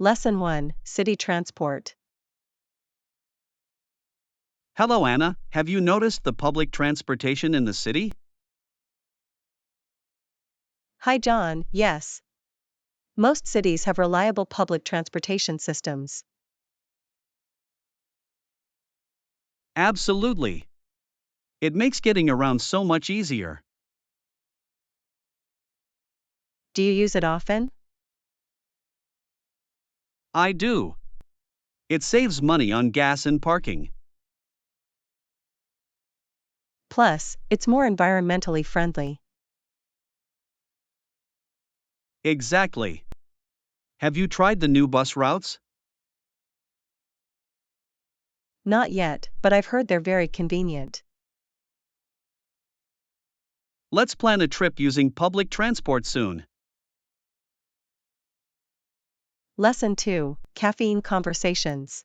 Lesson 1, City Transport. Hello, Anna. Have you noticed the public transportation in the city? Hi John, yes. Most cities have reliable public transportation systems. Absolutely. It makes getting around so much easier. Do you use it often? I do. It saves money on gas and parking. Plus, it's more environmentally friendly. Exactly. Have you tried the new bus routes? Not yet, but I've heard they're very convenient. Let's plan a trip using public transport soon. Lesson 2, Caffeine Conversations.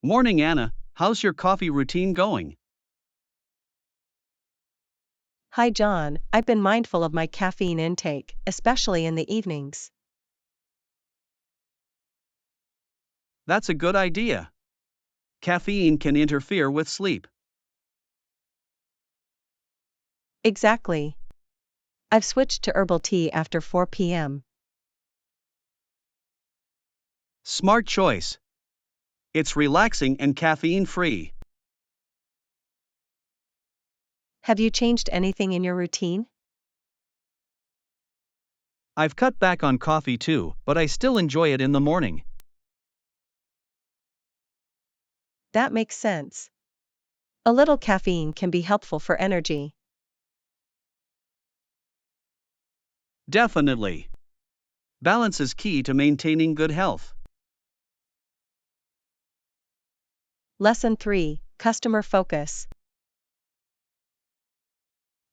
Morning, Anna. How's your coffee routine going? Hi John, I've been mindful of my caffeine intake, especially in the evenings. That's a good idea. Caffeine can interfere with sleep. Exactly. I've switched to herbal tea after 4 p.m. Smart choice. It's relaxing and caffeine-free. Have you changed anything in your routine? I've cut back on coffee too, but I still enjoy it in the morning. That makes sense. A little caffeine can be helpful for energy. Definitely. Balance is key to maintaining good health. Lesson 3, Customer Focus.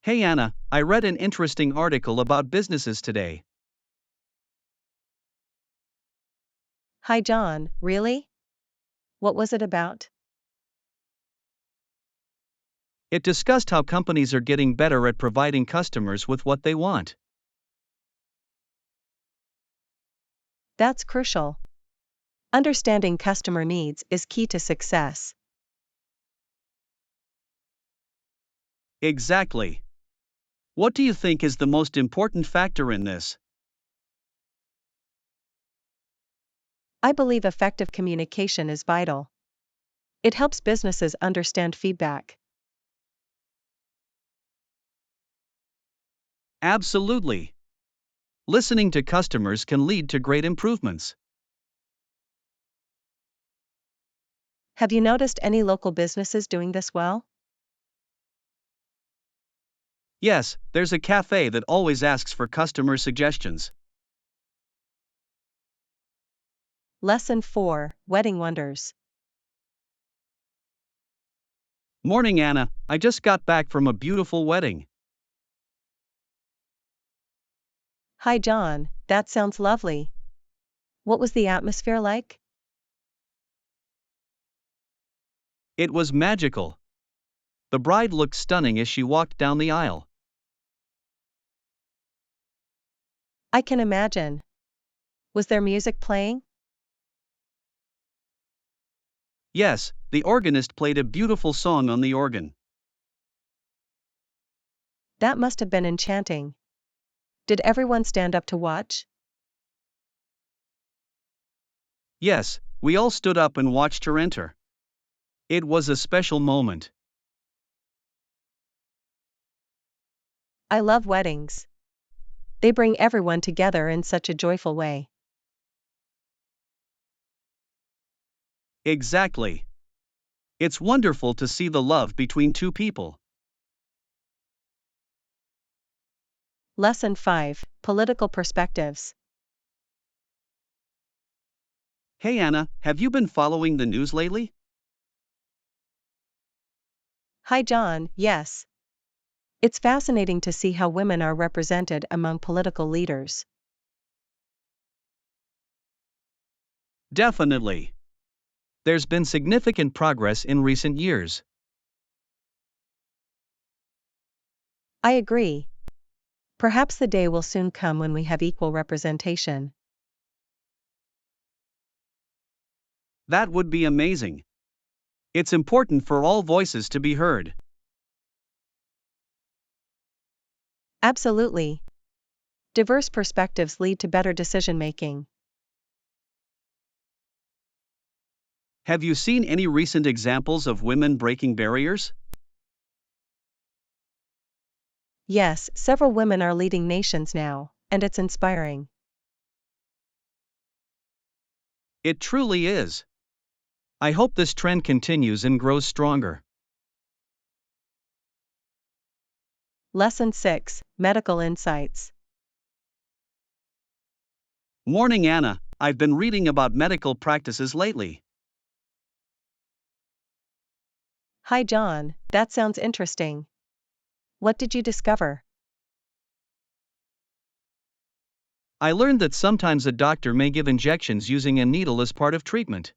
Hey Anna, I read an interesting article about businesses today. Hi John, really? What was it about? It discussed how companies are getting better at providing customers with what they want. That's crucial. Understanding customer needs is key to success. Exactly. What do you think is the most important factor in this? I believe effective communication is vital. It helps businesses understand feedback. Absolutely. Listening to customers can lead to great improvements. Have you noticed any local businesses doing this well? Yes, there's a cafe that always asks for customer suggestions. Lesson 4, Wedding Wonders. Morning, Anna. I just got back from a beautiful wedding. Hi John, that sounds lovely. What was the atmosphere like? It was magical. The bride looked stunning as she walked down the aisle. I can imagine. Was there music playing? Yes, the organist played a beautiful song on the organ. That must have been enchanting. Did everyone stand up to watch? Yes, we all stood up and watched her enter. It was a special moment. I love weddings. They bring everyone together in such a joyful way. Exactly. It's wonderful to see the love between two people. Lesson 5, Political Perspectives. Hey Anna, have you been following the news lately? Hi John, yes. It's fascinating to see how women are represented among political leaders. Definitely. There's been significant progress in recent years. I agree. Perhaps the day will soon come when we have equal representation. That would be amazing. It's important for all voices to be heard. Absolutely. Diverse perspectives lead to better decision making. Have you seen any recent examples of women breaking barriers? Yes, several women are leading nations now, and it's inspiring. It truly is. I hope this trend continues and grows stronger. Lesson 6, Medical Insights. Morning, Anna. I've been reading about medical practices lately. Hi John, that sounds interesting. What did you discover? I learned that sometimes a doctor may give injections using a needle as part of treatment.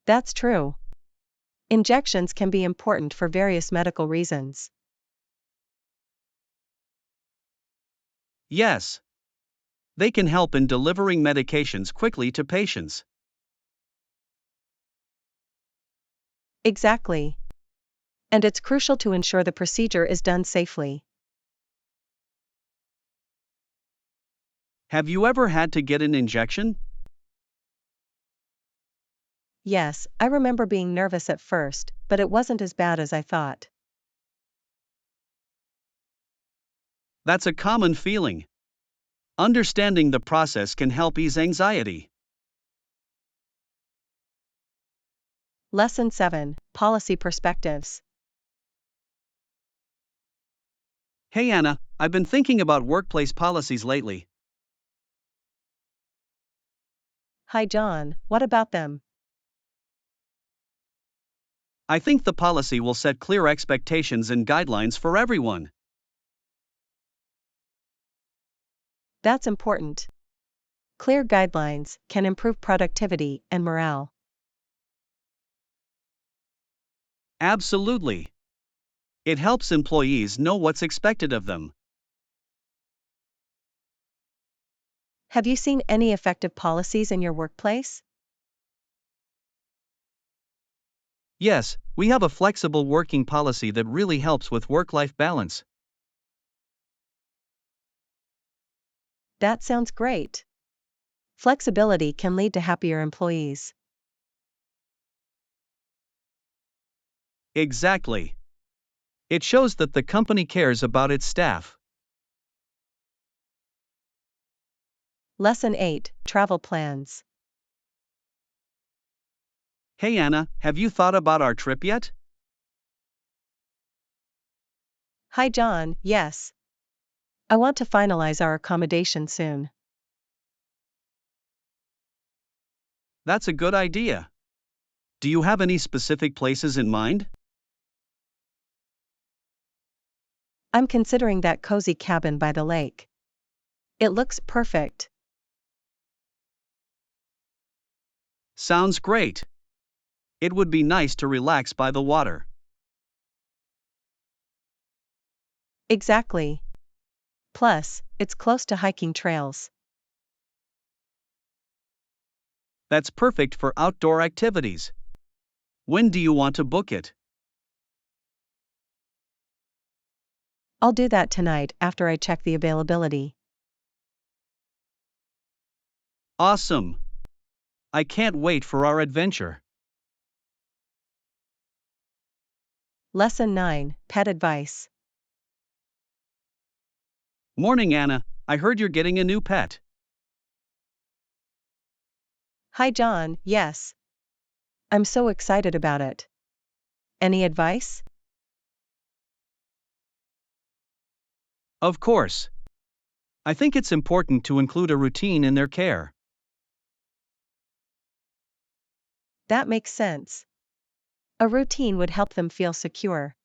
That's true. Injections can be important for various medical reasons. Yes, they can help in delivering medications quickly to patients. Exactly. And it's crucial to ensure the procedure is done safely. Have you ever had to get an injection? Yes, I remember being nervous at first, but it wasn't as bad as I thought. That's a common feeling. Understanding the process can help ease anxiety. Lesson 7, Policy Perspectives. Hey Anna, I've been thinking about workplace policies lately. Hi John, what about them? I think the policy will set clear expectations and guidelines for everyone. That's important. Clear guidelines can improve productivity and morale. Absolutely. It helps employees know what's expected of them. Have you seen any effective policies in your workplace? Yes, we have a flexible working policy that really helps with work life balance. That sounds great. Flexibility can lead to happier employees. Exactly. It shows that the company cares about its staff. Lesson 8, Travel Plans. Hey Anna, have you thought about our trip yet? Hi John, yes. I want to finalize our accommodation soon. That's a good idea. Do you have any specific places in mind? I'm considering that cozy cabin by the lake. It looks perfect. Sounds great. It would be nice to relax by the water. Exactly. Plus, it's close to hiking trails. That's perfect for outdoor activities. When do you want to book it? I'll do that tonight after I check the availability. Awesome. I can't wait for our adventure. Lesson 9, Pet Advice. Morning, Anna. I heard you're getting a new pet. Hi John, yes. I'm so excited about it. Any advice? Of course. I think it's important to include a routine in their care. That makes sense. A routine would help them feel secure.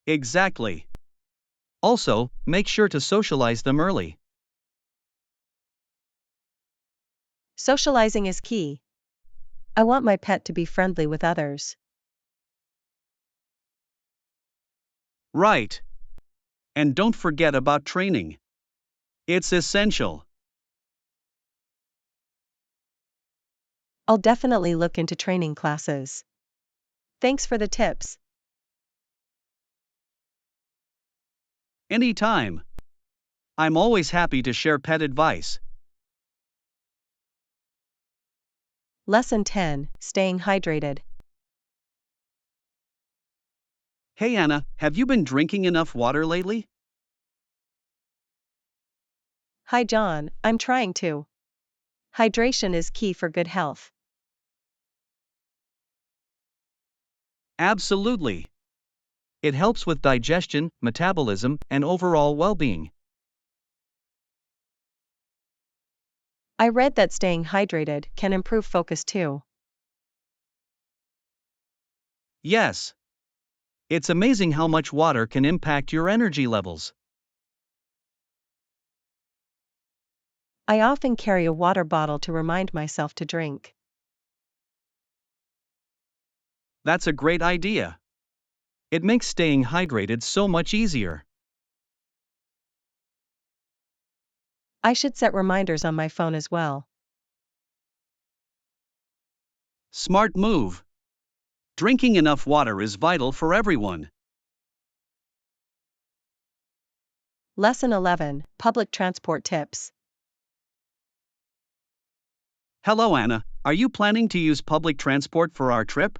Exactly. Also, make sure to socialize them early. Socializing is key. I want my pet to be friendly with others. Right. And don't forget about training. It's essential. I'll definitely look into training classes. Thanks for the tips. Anytime. I'm always happy to share pet advice. Lesson 10, Staying Hydrated. Hey Anna, have you been drinking enough water lately? Hi John, I'm trying to. Hydration is key for good health. Absolutely. It helps with digestion, metabolism, and overall well being. I read that staying hydrated can improve focus too. Yes. It's amazing how much water can impact your energy levels. I often carry a water bottle to remind myself to drink. That's a great idea. It makes staying hydrated so much easier. I should set reminders on my phone as well. Smart move. Drinking enough water is vital for everyone. Lesson 11, Public Transport Tips. Hello Anna, are you planning to use public transport for our trip?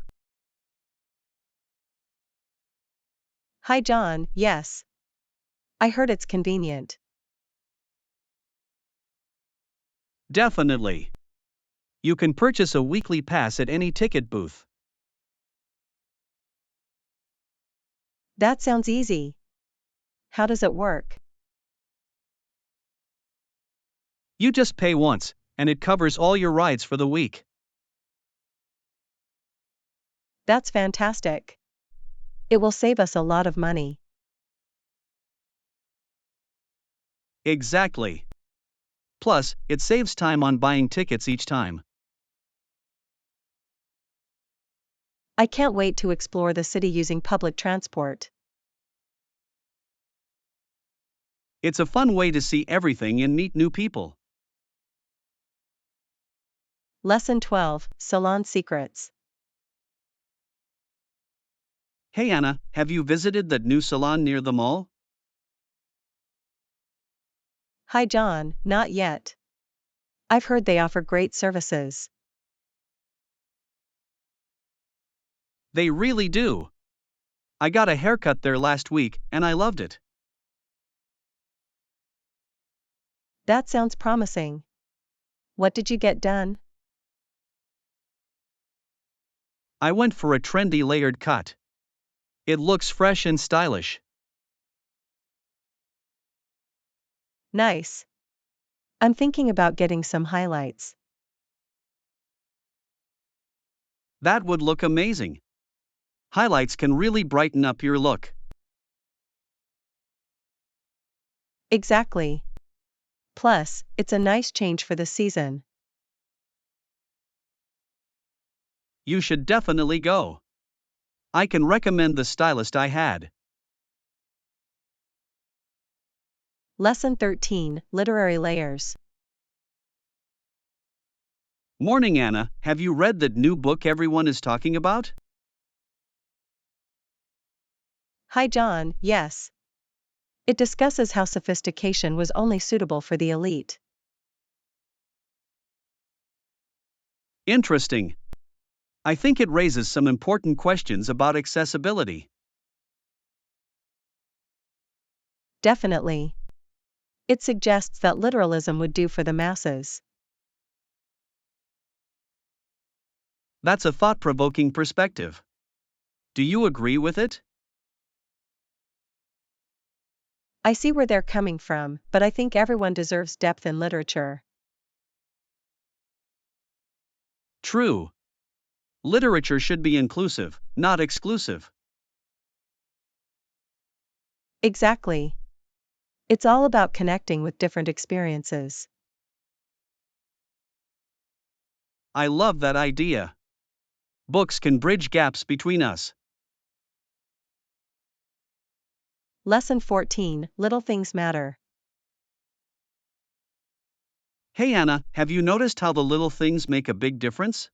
Hi John, yes. I heard it's convenient. Definitely. You can purchase a weekly pass at any ticket booth. That sounds easy. How does it work? You just pay once, and it covers all your rides for the week. That's fantastic. It will save us a lot of money. Exactly. Plus, it saves time on buying tickets each time. I can't wait to explore the city using public transport. It's a fun way to see everything and meet new people. Lesson 12, Salon Secrets. Hey Anna, have you visited that new salon near the mall? Hi John, not yet. I've heard they offer great services. They really do. I got a haircut there last week, and I loved it. That sounds promising. What did you get done? I went for a trendy layered cut. It looks fresh and stylish. Nice. I'm thinking about getting some highlights. That would look amazing. Highlights can really brighten up your look. Exactly. Plus, it's a nice change for the season. You should definitely go. I can recommend the stylist I had. Lesson 13, Literary Layers. Morning Anna, have you read that new book everyone is talking about? Hi John, yes. It discusses how sophistication was only suitable for the elite. Interesting. I think it raises some important questions about accessibility. Definitely. It suggests that literalism would do for the masses. That's a thought provoking perspective. Do you agree with it? I see where they're coming from, but I think everyone deserves depth in literature. True. Literature should be inclusive, not exclusive. Exactly. It's all about connecting with different experiences. I love that idea. Books can bridge gaps between us. Lesson 14, Little Things Matter. Hey Anna, have you noticed how the little things make a big difference?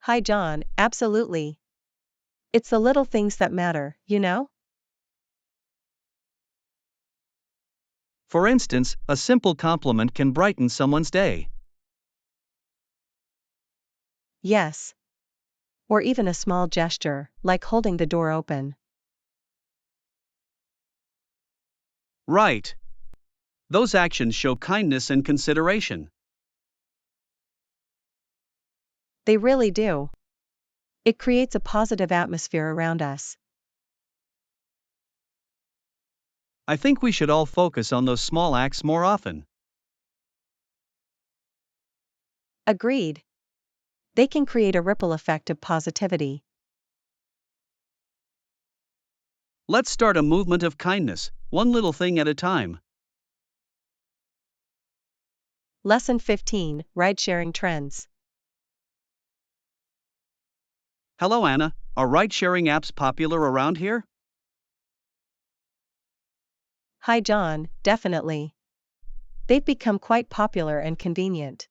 Hi John, absolutely. It's the little things that matter, you know? For instance, a simple compliment can brighten someone's day. Yes. Or even a small gesture, like holding the door open. Right. Those actions show kindness and consideration. They really do. It creates a positive atmosphere around us. I think we should all focus on those small acts more often. Agreed. They can create a ripple effect of positivity. Let's start a movement of kindness, one little thing at a time. Lesson 15, Ride-Sharing Trends. Hello Anna, are ride-sharing apps popular around here? Hi John, definitely. They've become quite popular and convenient.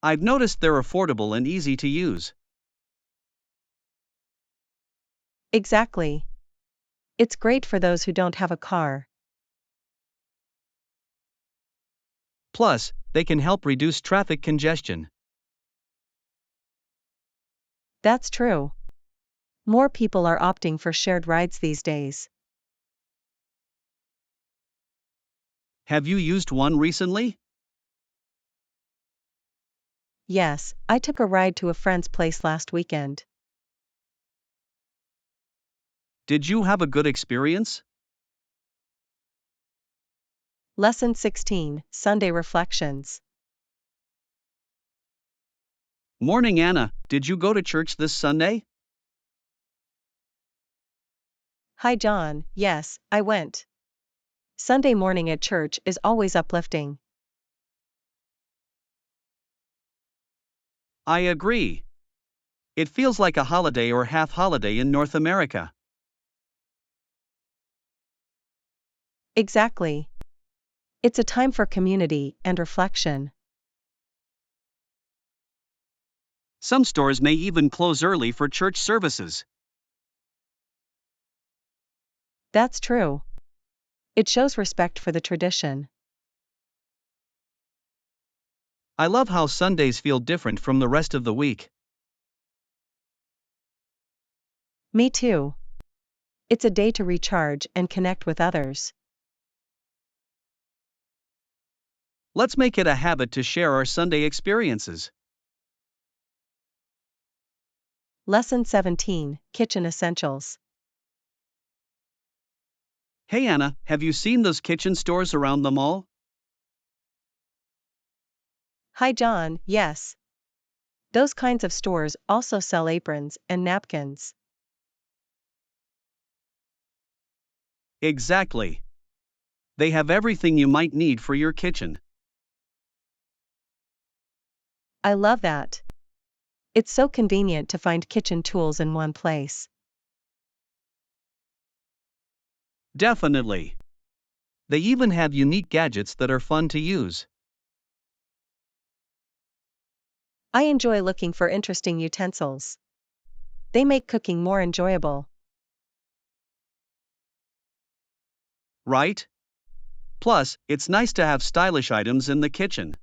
I've noticed they're affordable and easy to use. Exactly. It's great for those who don't have a car. Plus, they can help reduce traffic congestion. That's true. More people are opting for shared rides these days. Have you used one recently? Yes, I took a ride to a friend's place last weekend. Did you have a good experience? Lesson 16, Sunday Reflections. Morning Anna, did you go to church this Sunday? Hi John, yes, I went. Sunday morning at church is always uplifting. I agree. It feels like a holiday or half holiday in North America. Exactly. It's a time for community and reflection. Some stores may even close early for church services. That's true. It shows respect for the tradition. I love how Sundays feel different from the rest of the week. Me too. It's a day to recharge and connect with others. Let's make it a habit to share our Sunday experiences. Lesson 17, Kitchen Essentials. Hey Anna, have you seen those kitchen stores around the mall? Hi John, yes. Those kinds of stores also sell aprons and napkins. Exactly. They have everything you might need for your kitchen. I love that. It's so convenient to find kitchen tools in one place. Definitely. They even have unique gadgets that are fun to use. I enjoy looking for interesting utensils. They make cooking more enjoyable. Right? Plus, it's nice to have stylish items in the kitchen.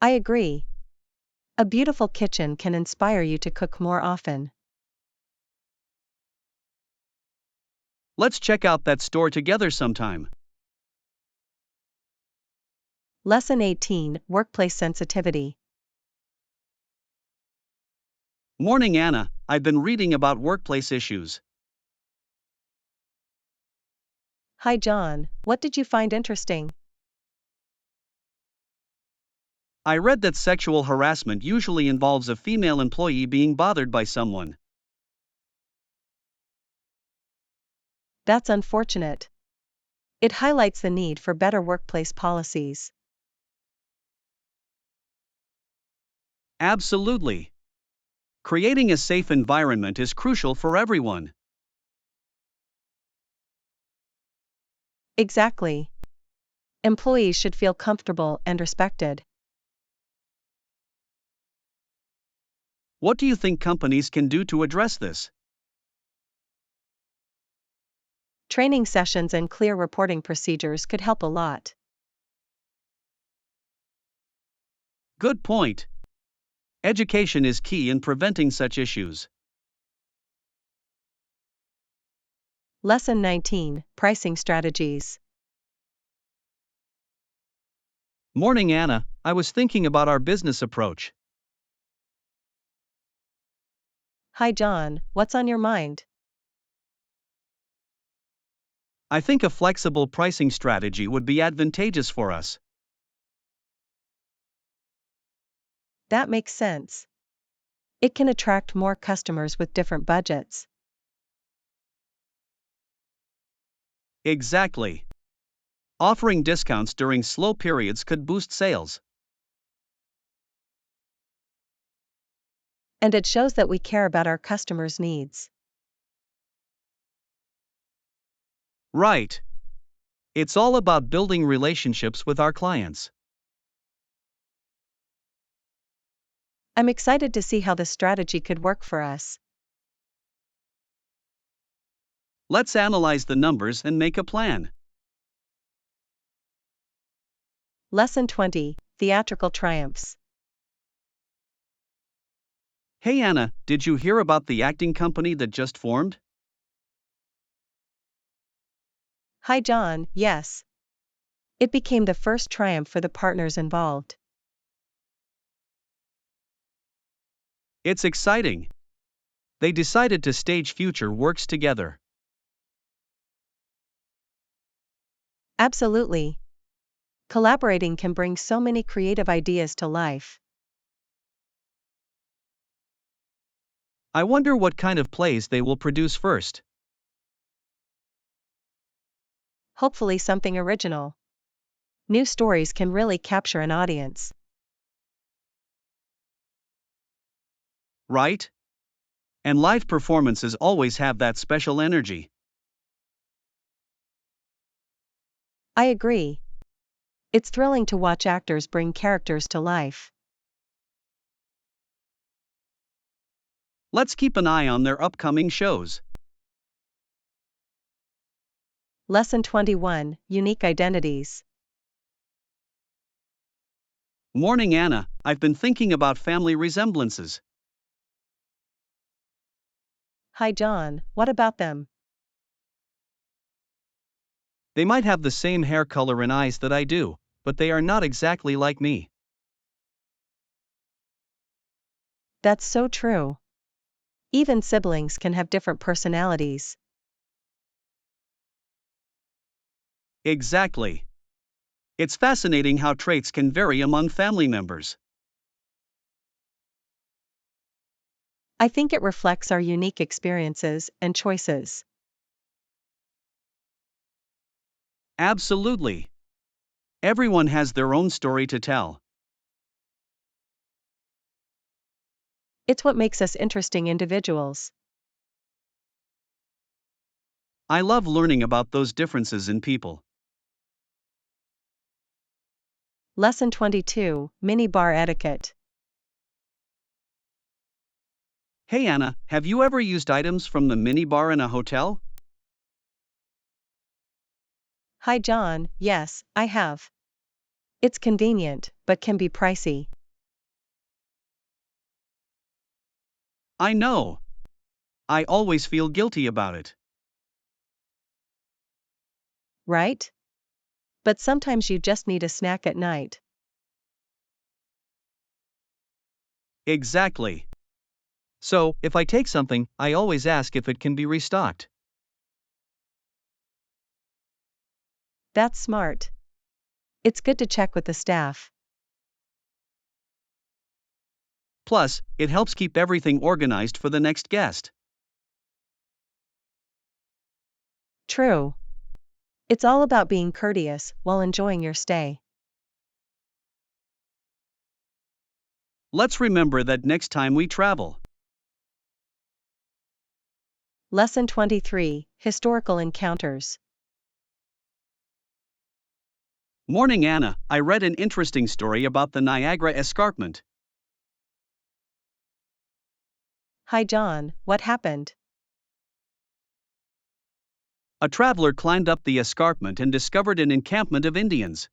I agree. A beautiful kitchen can inspire you to cook more often. Let's check out that store together sometime. Lesson 18, Workplace Sensitivity. Morning Anna, I've been reading about workplace issues. Hi John, what did you find interesting? I read that sexual harassment usually involves a female employee being bothered by someone. That's unfortunate. It highlights the need for better workplace policies. Absolutely. Creating a safe environment is crucial for everyone. Exactly. Employees should feel comfortable and respected. What do you think companies can do to address this? Training sessions and clear reporting procedures could help a lot. Good point. Education is key in preventing such issues. Lesson 19: Pricing Strategies. Morning, Anna. I was thinking about our business approach. Hi John, what's on your mind? I think a flexible pricing strategy would be advantageous for us. That makes sense. It can attract more customers with different budgets. Exactly. Offering discounts during slow periods could boost sales. And it shows that we care about our customers' needs. Right. It's all about building relationships with our clients. I'm excited to see how this strategy could work for us. Let's analyze the numbers and make a plan. Lesson 20: Theatrical Triumphs. Hey Anna, did you hear about the acting company that just formed? Hi John, yes. It became the first triumph for the partners involved. It's exciting. They decided to stage future works together. Absolutely. Collaborating can bring so many creative ideas to life. I wonder what kind of plays they will produce first. Hopefully, something original. New stories can really capture an audience. Right? And live performances always have that special energy. I agree. It's thrilling to watch actors bring characters to life. Let's keep an eye on their upcoming shows. Lesson 21: Unique Identities. Morning, Anna. I've been thinking about family resemblances. Hi John, what about them? They might have the same hair color and eyes that I do, but they are not exactly like me. That's so true. Even siblings can have different personalities. Exactly. It's fascinating how traits can vary among family members. I think it reflects our unique experiences and choices. Absolutely. Everyone has their own story to tell. It's what makes us interesting individuals. I love learning about those differences in people. Lesson 22: Mini Bar Etiquette. Hey Anna, have you ever used items from the minibar in a hotel? Hi John, yes, I have. It's convenient, but can be pricey. I know. I always feel guilty about it. Right? But sometimes you just need a snack at night. Exactly. So, if I take something, I always ask if it can be restocked. That's smart. It's good to check with the staff. Plus, it helps keep everything organized for the next guest. True. It's all about being courteous while enjoying your stay. Let's remember that next time we travel. Lesson 23, Historical Encounters. Morning, Anna. I read an interesting story about the Niagara Escarpment. Hi John, what happened? A traveler climbed up the escarpment and discovered an encampment of Indians.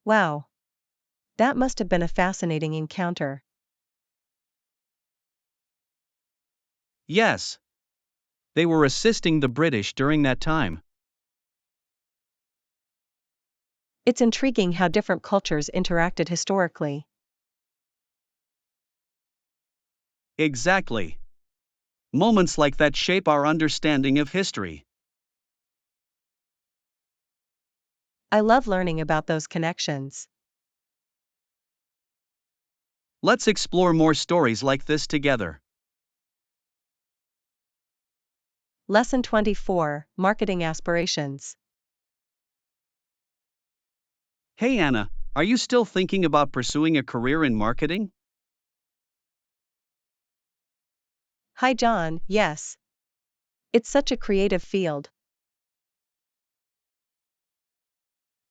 Wow. That must have been a fascinating encounter. Yes, they were assisting the British during that time. It's intriguing how different cultures interacted historically. Exactly. Moments like that shape our understanding of history. I love learning about those connections. Let's explore more stories like this together. Lesson 24, Marketing Aspirations. Hey Anna, are you still thinking about pursuing a career in marketing? Hi John, yes. It's such a creative field.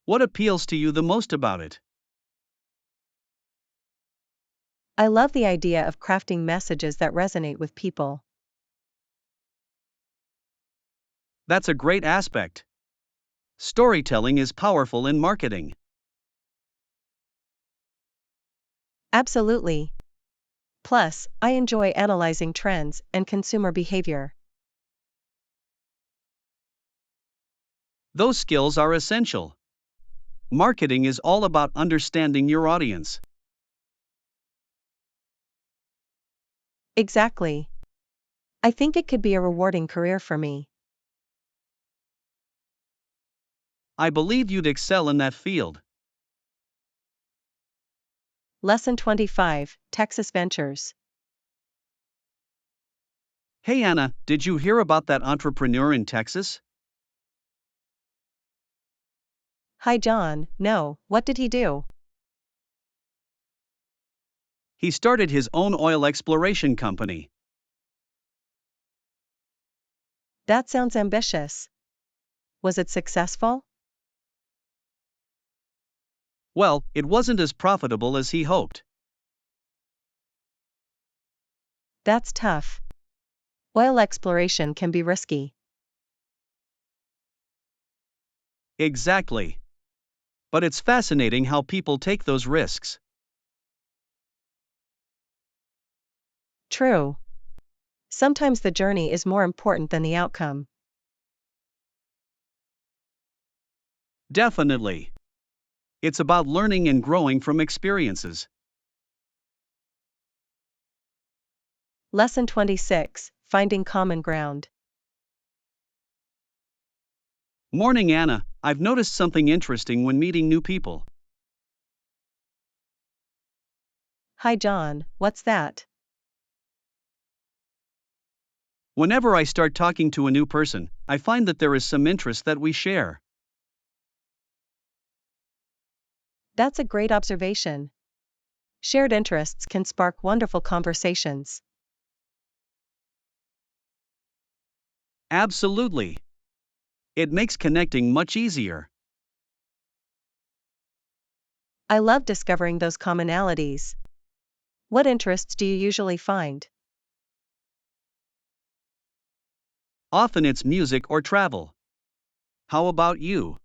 What appeals to you the most about it? I love the idea of crafting messages that resonate with people. That's a great aspect. Storytelling is powerful in marketing. Absolutely. Plus, I enjoy analyzing trends and consumer behavior. Those skills are essential. Marketing is all about understanding your audience. Exactly. I think it could be a rewarding career for me. I believe you'd excel in that field. Lesson 25, Texas Ventures. Hey Anna, did you hear about that entrepreneur in Texas? Hi John, no, what did he do? He started his own oil exploration company. That sounds ambitious. Was it successful? Well, it wasn't as profitable as he hoped. That's tough. Oil exploration can be risky. Exactly. But it's fascinating how people take those risks. True. Sometimes the journey is more important than the outcome. Definitely. It's about learning and growing from experiences. Lesson 26, Finding Common Ground. Morning, Anna. I've noticed something interesting when meeting new people. Hi John, what's that? Whenever I start talking to a new person, I find that there is some interest that we share. That's a great observation. Shared interests can spark wonderful conversations. Absolutely. It makes connecting much easier. I love discovering those commonalities. What interests do you usually find? Often it's music or travel. How about you?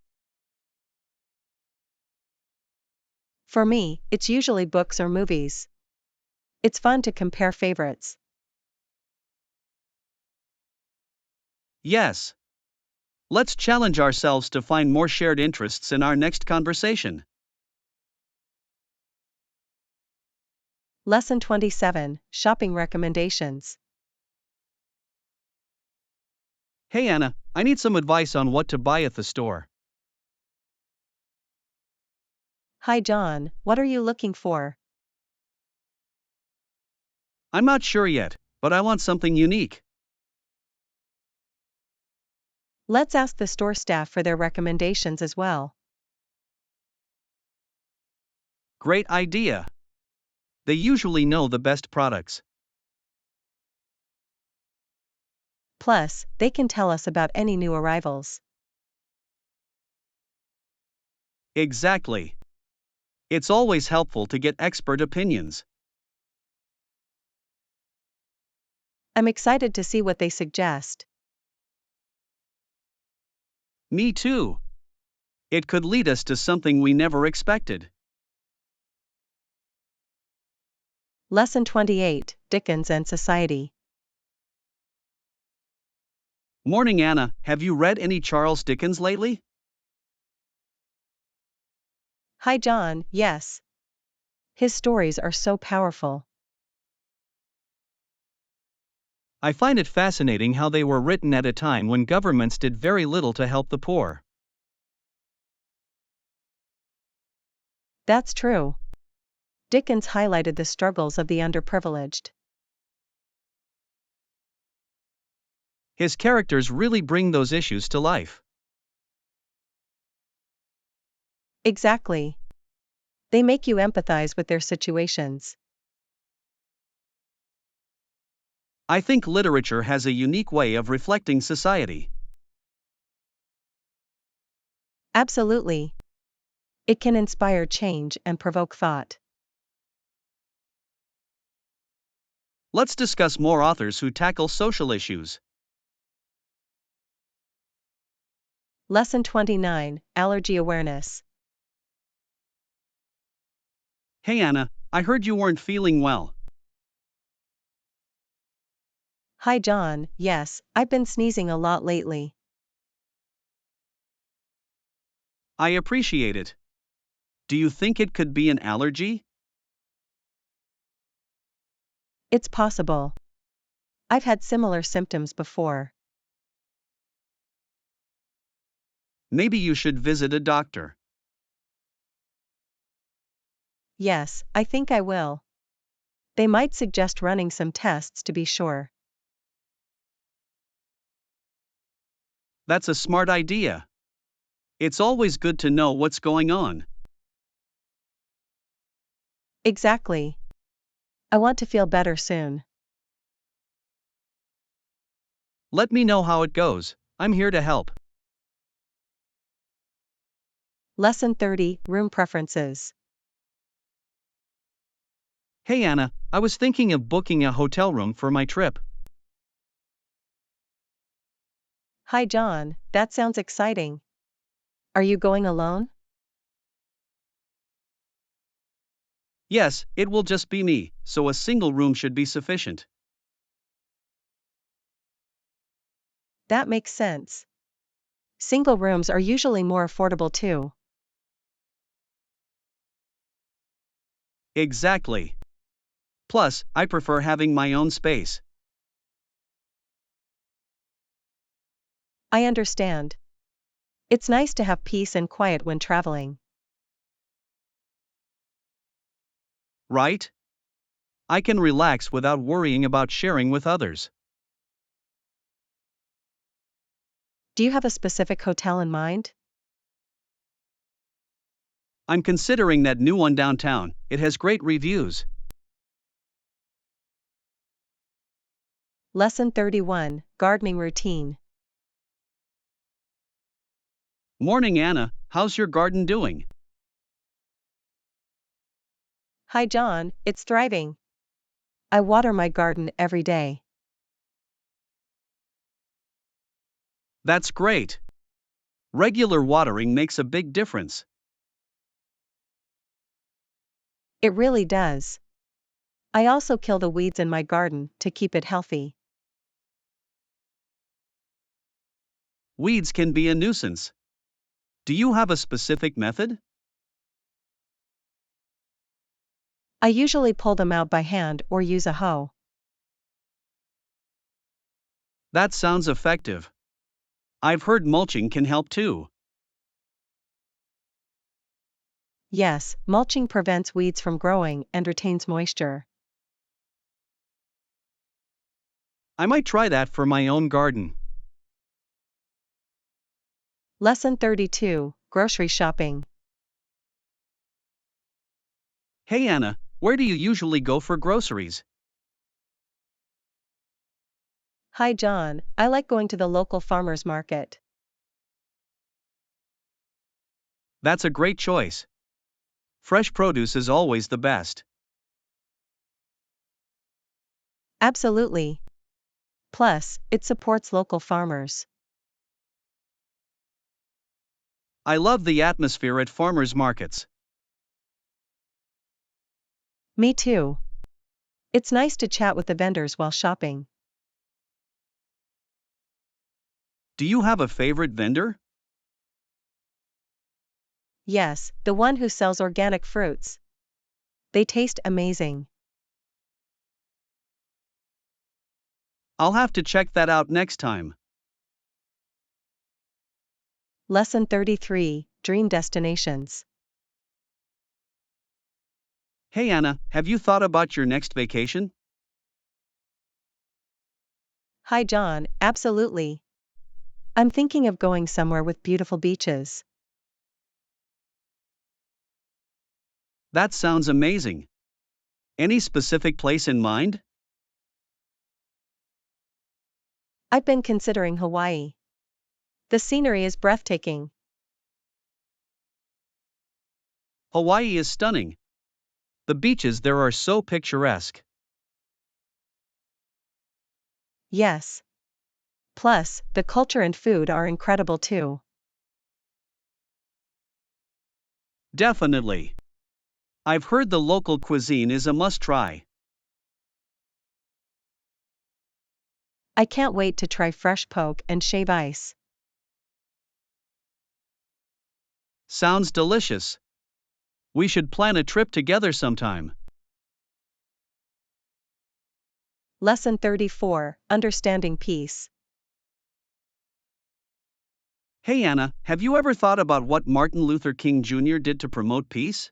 For me, it's usually books or movies. It's fun to compare favorites. Yes. Let's challenge ourselves to find more shared interests in our next conversation. Lesson 27, Shopping Recommendations. Hey Anna, I need some advice on what to buy at the store. Hi John, what are you looking for? I'm not sure yet, but I want something unique. Let's ask the store staff for their recommendations as well. Great idea. They usually know the best products. Plus, they can tell us about any new arrivals. Exactly. It's always helpful to get expert opinions. I'm excited to see what they suggest. Me too. It could lead us to something we never expected. Lesson 28, Dickens and Society. Morning, Anna. Have you read any Charles Dickens lately? Hi John, yes. His stories are so powerful. I find it fascinating how they were written at a time when governments did very little to help the poor. That's true. Dickens highlighted the struggles of the underprivileged. His characters really bring those issues to life. Exactly. They make you empathize with their situations. I think literature has a unique way of reflecting society. Absolutely. It can inspire change and provoke thought. Let's discuss more authors who tackle social issues. Lesson 29, Allergy Awareness. Hey Anna, I heard you weren't feeling well. Hi John, yes, I've been sneezing a lot lately. I appreciate it. Do you think it could be an allergy? It's possible. I've had similar symptoms before. Maybe you should visit a doctor. Yes, I think I will. They might suggest running some tests to be sure. That's a smart idea. It's always good to know what's going on. Exactly. I want to feel better soon. Let me know how it goes. I'm here to help. Lesson 30, Room Preferences. Hey Anna, I was thinking of booking a hotel room for my trip. Hi John, that sounds exciting. Are you going alone? Yes, it will just be me, so a single room should be sufficient. That makes sense. Single rooms are usually more affordable too. Exactly. Plus, I prefer having my own space. I understand. It's nice to have peace and quiet when traveling. Right? I can relax without worrying about sharing with others. Do you have a specific hotel in mind? I'm considering that new one downtown, it has great reviews. Lesson 31, Gardening Routine. Morning Anna, how's your garden doing? Hi John, it's thriving. I water my garden every day. That's great. Regular watering makes a big difference. It really does. I also kill the weeds in my garden to keep it healthy. Weeds can be a nuisance. Do you have a specific method? I usually pull them out by hand or use a hoe. That sounds effective. I've heard mulching can help too. Yes, mulching prevents weeds from growing and retains moisture. I might try that for my own garden. Lesson 32, Grocery Shopping. Hey Anna, where do you usually go for groceries? Hi John, I like going to the local farmers market. That's a great choice. Fresh produce is always the best. Absolutely. Plus, it supports local farmers. I love the atmosphere at farmers markets. Me too. It's nice to chat with the vendors while shopping. Do you have a favorite vendor? Yes, the one who sells organic fruits. They taste amazing. I'll have to check that out next time. Lesson 33, Dream Destinations. Hey Anna, have you thought about your next vacation? Hi John, absolutely. I'm thinking of going somewhere with beautiful beaches. That sounds amazing. Any specific place in mind? I've been considering Hawaii. The scenery is breathtaking. Hawaii is stunning. The beaches there are so picturesque. Yes. Plus, the culture and food are incredible too. Definitely. I've heard the local cuisine is a must try. I can't wait to try fresh poke and shave ice. Sounds delicious. We should plan a trip together sometime. Lesson 34, Understanding Peace. Hey Anna, have you ever thought about what Martin Luther King Jr. did to promote peace?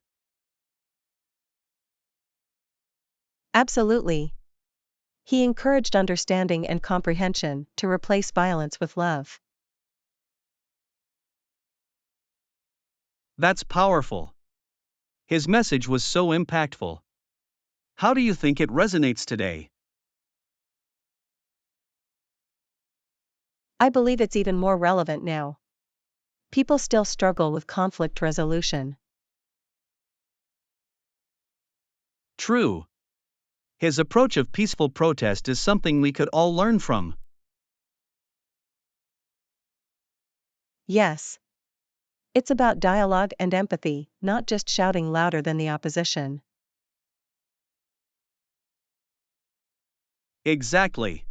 Absolutely. He encouraged understanding and comprehension to replace violence with love. That's powerful. His message was so impactful. How do you think it resonates today? I believe it's even more relevant now. People still struggle with conflict resolution. True. His approach of peaceful protest is something we could all learn from. Yes. It's about dialogue and empathy, not just shouting louder than the opposition. Exactly.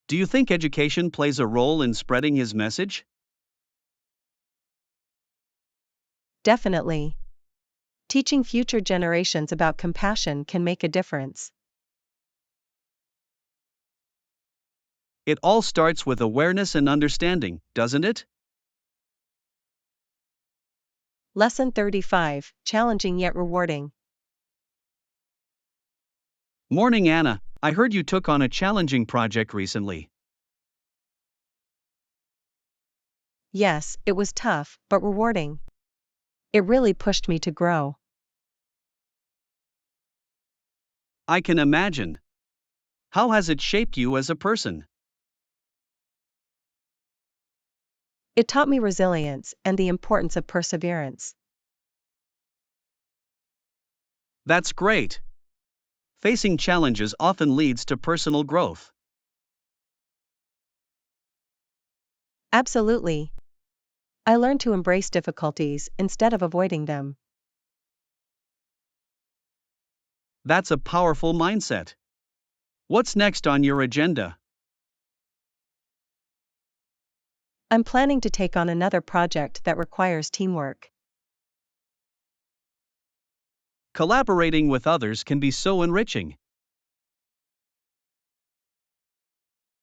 Do you think education plays a role in spreading his message? Definitely. Teaching future generations about compassion can make a difference. It all starts with awareness and understanding, doesn't it? Lesson 35, Challenging yet rewarding. Morning Anna, I heard you took on a challenging project recently. Yes, it was tough, but rewarding. It really pushed me to grow. I can imagine. How has it shaped you as a person? It taught me resilience and the importance of perseverance. That's great. Facing challenges often leads to personal growth. Absolutely. I learned to embrace difficulties instead of avoiding them. That's a powerful mindset. What's next on your agenda? I'm planning to take on another project that requires teamwork. Collaborating with others can be so enriching.